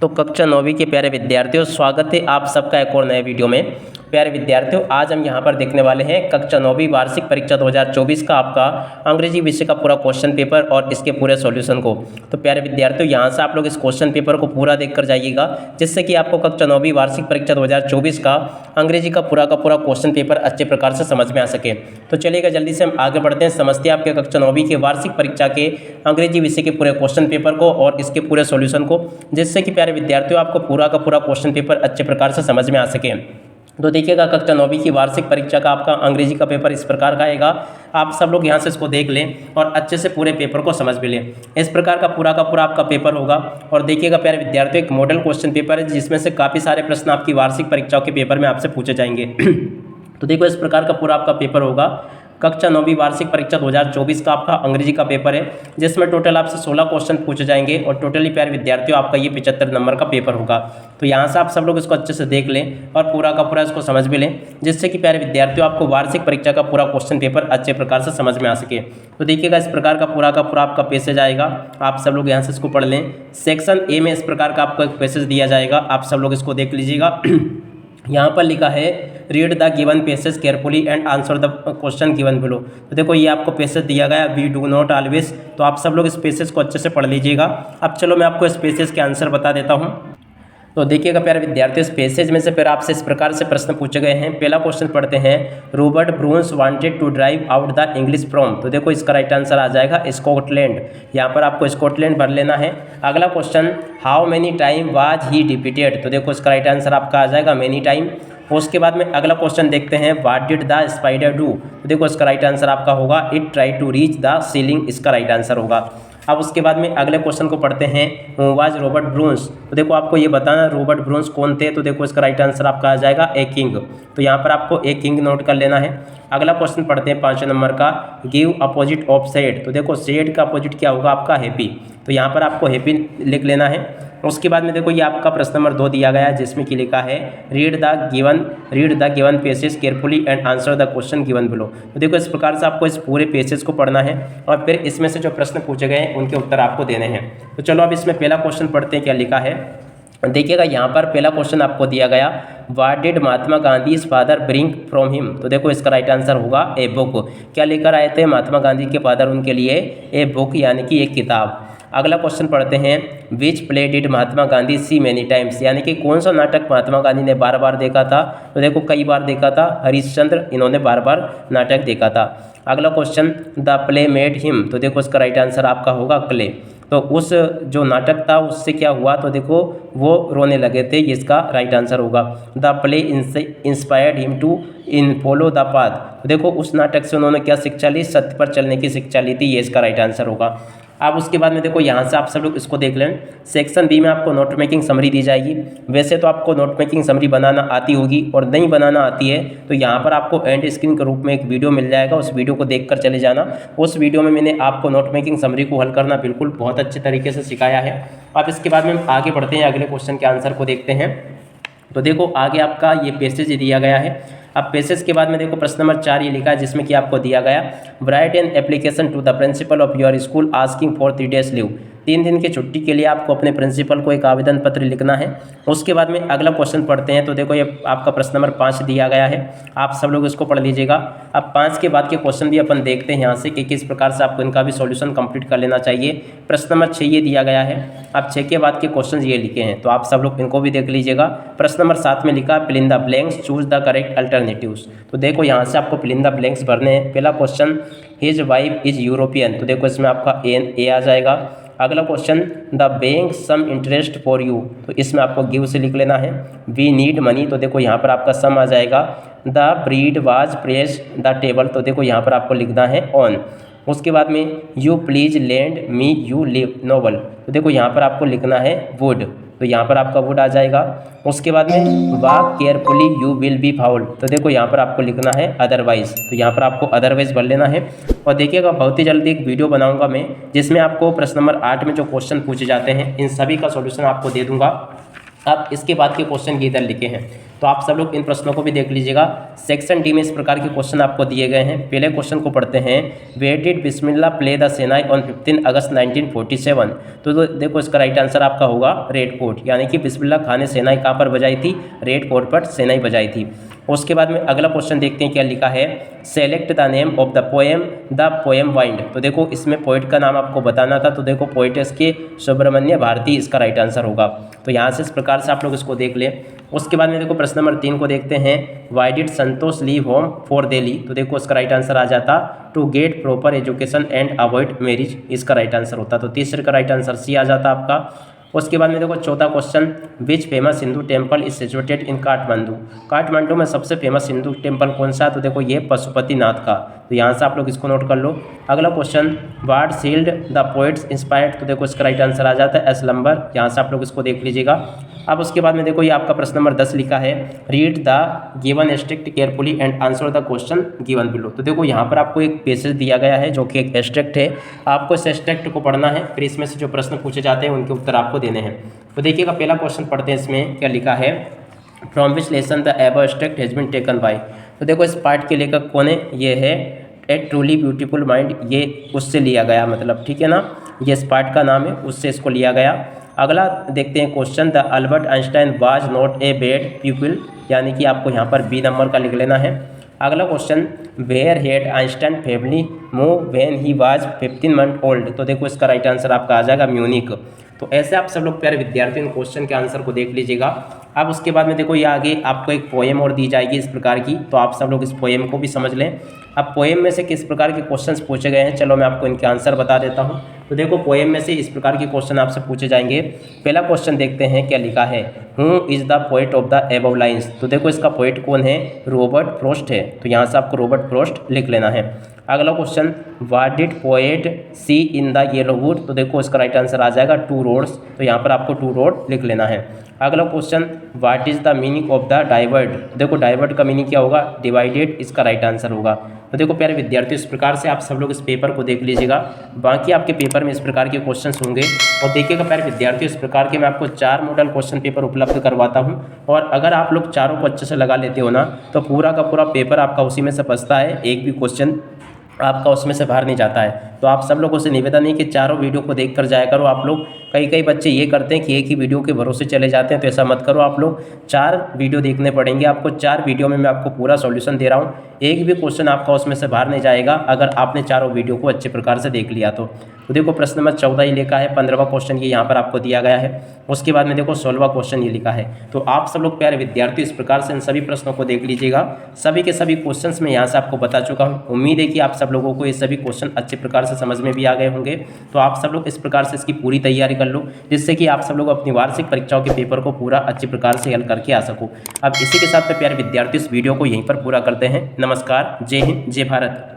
तो कक्षा 9वीं के प्यारे विद्यार्थियों, स्वागत है आप सबका एक और नए वीडियो में। प्यारे विद्यार्थियों, आज हम यहाँ पर देखने वाले हैं कक्षा 9वीं वार्षिक परीक्षा 2024 का आपका अंग्रेजी विषय का पूरा क्वेश्चन पेपर और इसके पूरे सॉल्यूशन को। तो प्यारे विद्यार्थियों, यहाँ से आप लोग इस क्वेश्चन पेपर को पूरा देख कर जाइएगा, जिससे कि आपको कक्षा 9वीं वार्षिक परीक्षा 2024 का अंग्रेजी का पूरा क्वेश्चन पेपर अच्छे प्रकार से समझ में आ सके। तो चलिएगा, जल्दी से हम आगे बढ़ते हैं, समझते हैं आपके कक्षा 9वीं के वार्षिक परीक्षा के अंग्रेजी विषय के पूरे क्वेश्चन पेपर को और इसके पूरे सॉल्यूशन को, जिससे कि प्यारे विद्यार्थियों आपको पूरा का पूरा क्वेश्चन पेपर अच्छे प्रकार से समझ में आ सके। तो देखिएगा, कक्षा 9वीं की वार्षिक परीक्षा का आपका अंग्रेजी का पेपर इस प्रकार का आएगा। आप सब लोग यहाँ से इसको देख लें और अच्छे से पूरे पेपर को समझ भी लें। इस प्रकार का पूरा आपका पेपर होगा। और देखिएगा प्यारे विद्यार्थियों, एक मॉडल क्वेश्चन पेपर है, जिसमें से काफ़ी सारे प्रश्न आपकी वार्षिक परीक्षाओं के पेपर में आपसे पूछे जाएंगे। तो देखो, इस प्रकार का पूरा आपका पेपर होगा। कक्षा 9वीं वार्षिक परीक्षा 2024 का आपका अंग्रेजी का पेपर है, जिसमें टोटल आपसे 16 क्वेश्चन पूछे जाएंगे और टोटली प्यारे विद्यार्थियों आपका ये 75 नंबर का पेपर होगा। तो यहाँ से आप सब लोग इसको अच्छे से देख लें और पूरा का पूरा इसको समझ भी लें, जिससे कि प्यारे विद्यार्थियों आपको वार्षिक परीक्षा का पूरा क्वेश्चन पेपर अच्छे प्रकार से समझ में आ सके। तो देखिएगा, इस प्रकार का पूरा आपका पैसेज आएगा। आप सब लोग यहाँ से इसको पढ़ लें। सेक्शन ए में इस प्रकार का आपको एक पैसेज दिया जाएगा, आप सब लोग इसको देख लीजिएगा। यहाँ पर लिखा है, read the given passage carefully and answer the question given below. तो देखो, ये आपको पैसेज दिया गया, वी डू नॉट ऑलवेज। तो आप सब लोग इस पैसेज को अच्छे से पढ़ लीजिएगा। अब चलो मैं आपको इस पैसेज के आंसर बता देता हूँ। तो देखिएगा प्यारे विद्यार्थियों, इस पैसेज में से फिर आपसे इस प्रकार से प्रश्न पूछे गए हैं। पहला क्वेश्चन पढ़ते हैं, Robert Bruce wanted to drive out the English from. तो देखो, इसका राइट आंसर आ जाएगा स्कॉटलैंड। यहाँ पर आपको स्कॉटलैंड भर लेना है। अगला question, how many time was he defeated. तो देखो, इसका राइट आंसर आपका आ जाएगा मेनी टाइम। उसके बाद में अगला क्वेश्चन देखते हैं, what did the spider do. तो देखो, इसका राइट आंसर आपका होगा it try to reach the ceiling. इसका राइट आंसर होगा। अब उसके बाद में अगले क्वेश्चन को पढ़ते हैं, वाज रॉबर्ट ब्रून्स। तो देखो, आपको ये बताना रॉबर्ट ब्रून्स कौन थे। तो देखो, इसका राइट आंसर आपका आ जाएगा ए किंग। तो यहाँ पर आपको ए किंग नोट कर लेना है। अगला क्वेश्चन पढ़ते हैं 5 नंबर का, गिव अपोजिट ऑफ सैड। तो देखो, सैड का अपोजिट क्या होगा आपका हैप्पी। तो यहाँ पर आपको हैप्पी लिख लेना है। उसके बाद में देखो, ये आपका प्रश्न नंबर 2 दिया गया है, जिसमें कि लिखा है, read the given passage carefully and answer the question given below. तो देखो, इस प्रकार से आपको इस पूरे पेसेज को पढ़ना है और फिर इसमें से जो प्रश्न पूछे गए हैं उनके उत्तर आपको देने हैं। तो चलो अब इसमें पहला क्वेश्चन पढ़ते हैं, क्या लिखा है। देखिएगा, यहाँ पर पहला क्वेश्चन आपको दिया गया, what did Mahatma Gandhi father bring from him. तो देखो, इसका राइट आंसर होगा ए बुक। क्या लेकर आए थे महात्मा गांधी के फादर उनके लिए? ए बुक, यानी कि एक किताब। अगला क्वेश्चन पढ़ते हैं, which play did Mahatma Gandhi see many times. यानी कि कौन सा नाटक महात्मा गांधी ने बार बार देखा था। तो देखो, कई बार देखा था, हरिश्चंद्र, इन्होंने बार बार नाटक देखा था। अगला question, the play made him. तो देखो, इसका राइट आंसर आपका होगा क्ले। तो उस जो नाटक था उससे क्या हुआ, तो देखो वो रोने लगे थे, ये इसका राइट आंसर होगा। The play inspired him to in follow the path. तो देखो, उस नाटक से उन्होंने क्या शिक्षा ली, सत्य पर चलने की शिक्षा ली थी, ये इसका राइट आंसर होगा। अब उसके बाद में देखो, यहाँ से आप सब लोग इसको देख लें। सेक्शन बी में आपको नोट मेकिंग समरी दी जाएगी। वैसे तो आपको नोट मेकिंग समरी बनाना आती होगी, और नहीं बनाना आती है तो यहाँ पर आपको एंड स्क्रीन के रूप में एक वीडियो मिल जाएगा, उस वीडियो को देखकर चले जाना। उस वीडियो में मैंने आपको नोट मेकिंग समरी को हल करना बिल्कुल बहुत अच्छे तरीके से सिखाया है। अब इसके बाद में हम आगे बढ़ते हैं, अगले क्वेश्चन के आंसर को देखते हैं। तो देखो, आगे आपका ये पैसेज दिया गया है। अब पैसेज के बाद में देखो, प्रश्न नंबर 4 ये लिखा है, जिसमें कि आपको दिया गया, write an application to the principal of your school asking for 3 days leave. 3 दिन की छुट्टी के लिए आपको अपने प्रिंसिपल को एक आवेदन पत्र लिखना है। उसके बाद में अगला क्वेश्चन पढ़ते हैं। तो देखो, ये आपका प्रश्न नंबर 5 दिया गया है, आप सब लोग इसको पढ़ लीजिएगा। अब 5 के बाद के क्वेश्चन भी अपन देखते हैं यहाँ से कि किस प्रकार से आपको इनका भी सॉल्यूशन कंप्लीट कर लेना चाहिए। प्रश्न नंबर 6 ये दिया गया है। अब 6 के बाद के क्वेश्चन ये लिखे हैं, तो आप सब लोग इनको भी देख लीजिएगा। प्रश्न नंबर 7 में लिखा, fill in the blanks, choose the correct alternatives. तो देखो, यहाँ से आपको फिल इन द ब्लैंक्स भरने हैं। पहला question, his wife is European. तो देखो, इसमें आपका ए आ जाएगा। अगला question, the bank some interest for you. तो इसमें आपको गिव से लिख लेना है। We need money. तो देखो, यहाँ पर आपका सम आ जाएगा। The breed was press the table. तो देखो, यहाँ पर आपको लिखना है ऑन। उसके बाद में, you please lend me you live novel. तो देखो, यहाँ पर आपको लिखना है वुड। तो यहाँ पर आपका वुड आ जाएगा। उसके बाद में, walk carefully you will be fouled. तो देखो, यहाँ पर आपको लिखना है अदरवाइज। तो यहाँ पर आपको अदरवाइज भर लेना है। और देखिएगा, बहुत ही जल्दी एक वीडियो बनाऊंगा मैं, जिसमें आपको प्रश्न नंबर 8 में जो क्वेश्चन पूछे जाते हैं इन सभी का सॉल्यूशन आपको दे दूंगा। अब इसके बाद के क्वेश्चन ये इधर लिखे हैं। तो आप सब लोग इन प्रश्नों को भी देख लीजिएगा। सेक्शन डी में इस प्रकार के क्वेश्चन आपको दिए गए हैं। पहले क्वेश्चन को पढ़ते हैं, where did Bismillah play the shehnai on 15 August 1947। तो देखो इसका राइट आंसर आपका होगा रेड फोर्ट, यानी कि बिस्मिल्लाह खान ने सेनाई कहाँ पर बजाई थी, रेड फोर्ट पर सेनाई बजाई थी। उसके बाद में अगला क्वेश्चन देखते हैं क्या लिखा है, select the name of the poem wind. तो देखो इसमें पोइट का नाम आपको बताना था, तो देखो पोइटस के सुब्रमण्य भारती इसका राइट आंसर होगा। तो यहाँ से इस प्रकार से आप लोग इसको देख लें। उसके बाद में देखो प्रश्न नंबर 3 को देखते हैं, why did Santosh leave home for Delhi. तो देखो इसका राइट आंसर आ जाता to get proper education and avoid marriage, इसका राइट आंसर होता। तो तीसरे का राइट आंसर सी आ जाता आपका। उसके बाद में देखो चौथा question, which famous Hindu temple is situated in Kathmandu. Kathmandu में सबसे फेमस हिंदू टेम्पल कौन सा है, तो देखो ये पशुपतिनाथ का। तो यहाँ से आप लोग इसको नोट कर लो। अगला question, what sealed the poets inspired. तो देखो इसका राइट आंसर आ जाता है एस्लम्बर, यहाँ से आप लोग इसको देख लीजिएगा। अब उसके बाद में देखो ये आपका प्रश्न नंबर 10 लिखा है, read the given extract carefully and answer the question given below. तो देखो यहाँ पर आपको एक पैसेज दिया गया है जो कि एक एस्ट्रिक्ट है, आपको इस एस्ट्रिक्ट को पढ़ना है, फिर इसमें से जो प्रश्न पूछे जाते हैं उनके उत्तर आपको देने हैं। तो देखिएगा पहला क्वेश्चन पढ़ते हैं, इसमें क्या लिखा है, from which lesson the above extract has been taken by. तो देखो इस पार्ट के लेखक कौन है, ये है ए ट्रूली ब्यूटीफुल माइंड, ये उससे लिया गया, मतलब ठीक है ना, ये इस पार्ट का नाम है, उससे इसको लिया गया। अगला देखते हैं question, the Albert Einstein was not a bad people, यानी कि आपको यहाँ पर बी नंबर का लिख लेना है। अगला question, where had Einstein family move when he was 15 month old. तो देखो इसका राइट आंसर आपका आ जाएगा म्यूनिक। तो ऐसे आप सब लोग प्यारे विद्यार्थी इन क्वेश्चन के आंसर को देख लीजिएगा। अब उसके बाद में देखो ये आगे आपको एक पोएम और दी जाएगी इस प्रकार की, तो आप सब लोग इस पोएम को भी समझ लें। अब पोएम में से किस प्रकार के क्वेश्चंस पूछे गए हैं, चलो मैं आपको इनके आंसर बता देता हूं। तो देखो पोएम में से इस प्रकार के क्वेश्चन आपसे पूछे जाएंगे। पहला क्वेश्चन देखते हैं क्या लिखा है, who is the poet of the above lines. तो देखो इसका पोएट कौन है, रॉबर्ट फ्रॉस्ट है, तो यहाँ से आपको रॉबर्ट फ्रॉस्ट लिख लेना है। अगला question, what did poet see in the yellow wood. तो देखो इसका राइट आंसर आ जाएगा टू रोड्स, तो यहाँ पर आपको टू रोड लिख लेना है। अगला question, what is the meaning of the divert. देखो डाइवर्ट का मीनिंग क्या होगा, डिवाइडेड, इसका राइट आंसर होगा। तो देखो प्यारे विद्यार्थियों इस प्रकार से आप सब लोग इस पेपर को देख लीजिएगा, बाकी आपके पेपर में इस प्रकार के क्वेश्चंस होंगे। और देखिएगा प्यारे विद्यार्थियों, इस प्रकार के मैं आपको 4 मॉडल क्वेश्चन पेपर उपलब्ध करवाता हूं, और अगर आप लोग चारों को अच्छे से लगा लेते हो ना, तो पूरा का पूरा पेपर आपका उसी में से फंसता है, एक भी क्वेश्चन आपका उसमें से बाहर नहीं जाता है। तो आप सब लोगों से निवेदन है कि चारों वीडियो को देख कर जाया करो आप लोग। कई बच्चे ये करते हैं कि एक ही वीडियो के भरोसे चले जाते हैं, तो ऐसा मत करो आप लोग। 4 वीडियो देखने पड़ेंगे आपको, 4 वीडियो में मैं आपको पूरा सॉल्यूशन दे रहा हूँ, एक भी क्वेश्चन आपका उसमें से बाहर नहीं जाएगा अगर आपने चारों वीडियो को अच्छे प्रकार से देख लिया तो। देखो प्रश्न नंबर 14 ही लिखा है, 15वां क्वेश्चन ये यहाँ पर आपको दिया गया है। उसके बाद में देखो 16वां क्वेश्चन ये लिखा है। तो आप सब लोग प्यारे विद्यार्थी इस प्रकार से इन सभी प्रश्नों को देख लीजिएगा। सभी के सभी क्वेश्चंस मैं यहाँ से आपको बता चुका हूँ। उम्मीद है कि आप सब लोगों को ये सभी क्वेश्चन अच्छे प्रकार से समझ में भी आ गए होंगे। तो आप सब लोग इस प्रकार से इसकी पूरी तैयारी कर लो, जिससे कि आप सब लोग अपनी वार्षिक परीक्षाओं के पेपर को पूरा अच्छे प्रकार से हल करके आ सको। अब इसी के साथ में प्यारे विद्यार्थी इस वीडियो को यहीं पर पूरा करते हैं। नमस्कार, जय हिंद, जय भारत।